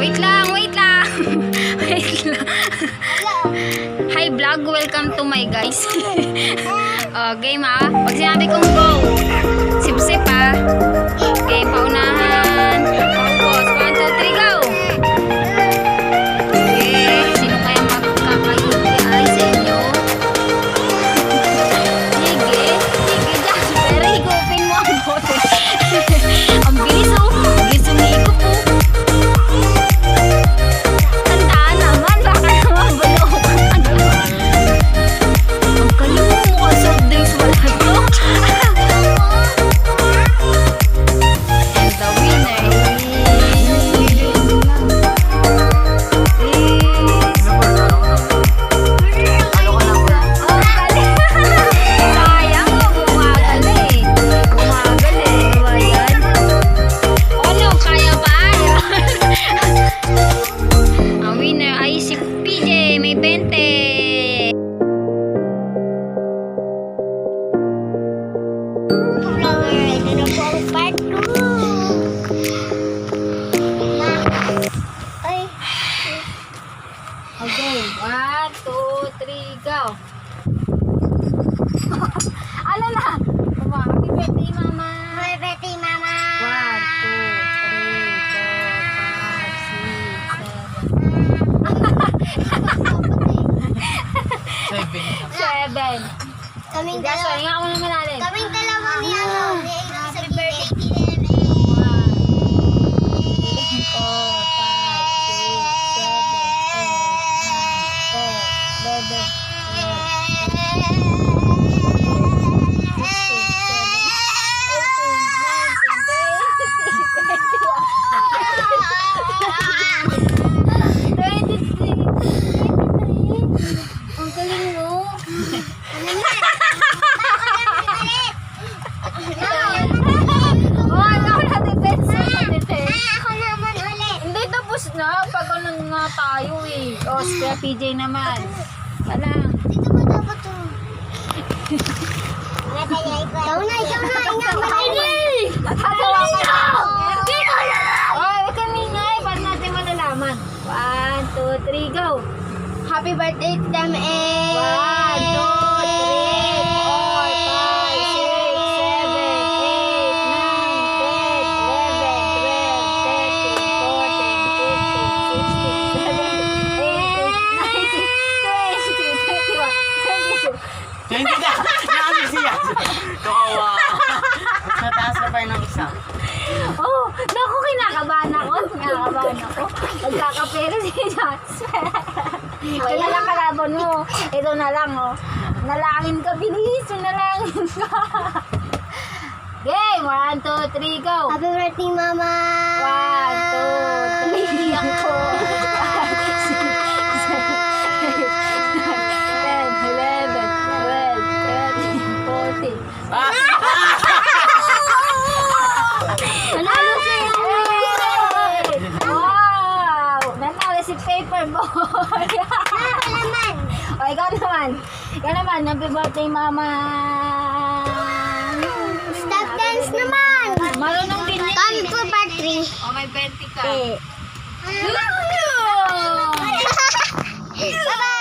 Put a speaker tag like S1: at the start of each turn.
S1: Wait lang. Wait lang. Hi vlog, welcome to my guys. Game ha. Pag sinabi kong go, sip-sip ha. Game, paunahan. Focus. 1, 2, 3, go! Okay, sino kaya magkakayay sa inyo? Sige, Jasper, higupin mo ang bote. Ang bilis oh, ang bilis umigo po. Tandaan naman, baka naman balok. Ang kayo mo, mukhang soft drinks wala to. And the winner sayang mo, bumagal eh. Bumagal eh, diba yan? Ano, kaya pa? Ang winner ay si PJ, may 20.
S2: Ito na po ang part 2. Ay.
S1: Okay, 1, 2, 3, go! Ano na? Happy birthday, mama!
S2: Happy birthday, Mama. 7. Kaming
S1: Jasper,
S2: dalawa.
S1: hinga mo naman natin.
S2: Kaming dalawa ni ano. Happy birthday.
S1: 4, 5, 6, 7, 8, 9, 10, 11, 12, 13, 14, 15, 16, 17, 18, 19, 20, 21. Ang galing mo. Oh, ikaw na depensa natin.
S2: Ako naman ulit.
S1: Hindi, tapos na. Pag ano nga tayo eh. O, Kuya PJ naman. Wala.
S2: Dito ba dapat to? Ikaw na.
S1: Natatawa ka na. Oy, huwag kang mingay. Paano natin malalaman? 1, 2, 3, go.
S2: Happy birthday to them
S1: 1, 2, 3, 4, 5, 6, 7, 8, 9, 10, 11, 12, 13, 14, 15, 16, 17, 18, 19, 20, 21.
S3: Hindi na! Nakami siya! Kawawa! Sa taas na pa ng isa.
S1: Oh, naku, kinakabahan ako. Magkakapera si Jasper. Ito na lang kalaban mo. Ito na lang, oh. Nalangin ka, bilis. Nalangin ka. Game, 1, 2, 3, go.
S2: Happy birthday, Mama.
S1: 1, 2, 3, ako. 10, 11, 12, 13, 14. Nanalo siya! Wow! Nanalo si Paperboy!
S2: Naman.
S1: O, ikaw naman. Happy birthday, mama!
S2: Stop dance naman.
S1: Marunong din yun.
S2: Kami po part 3.
S1: O, may 20 ka.
S2: Bye-bye.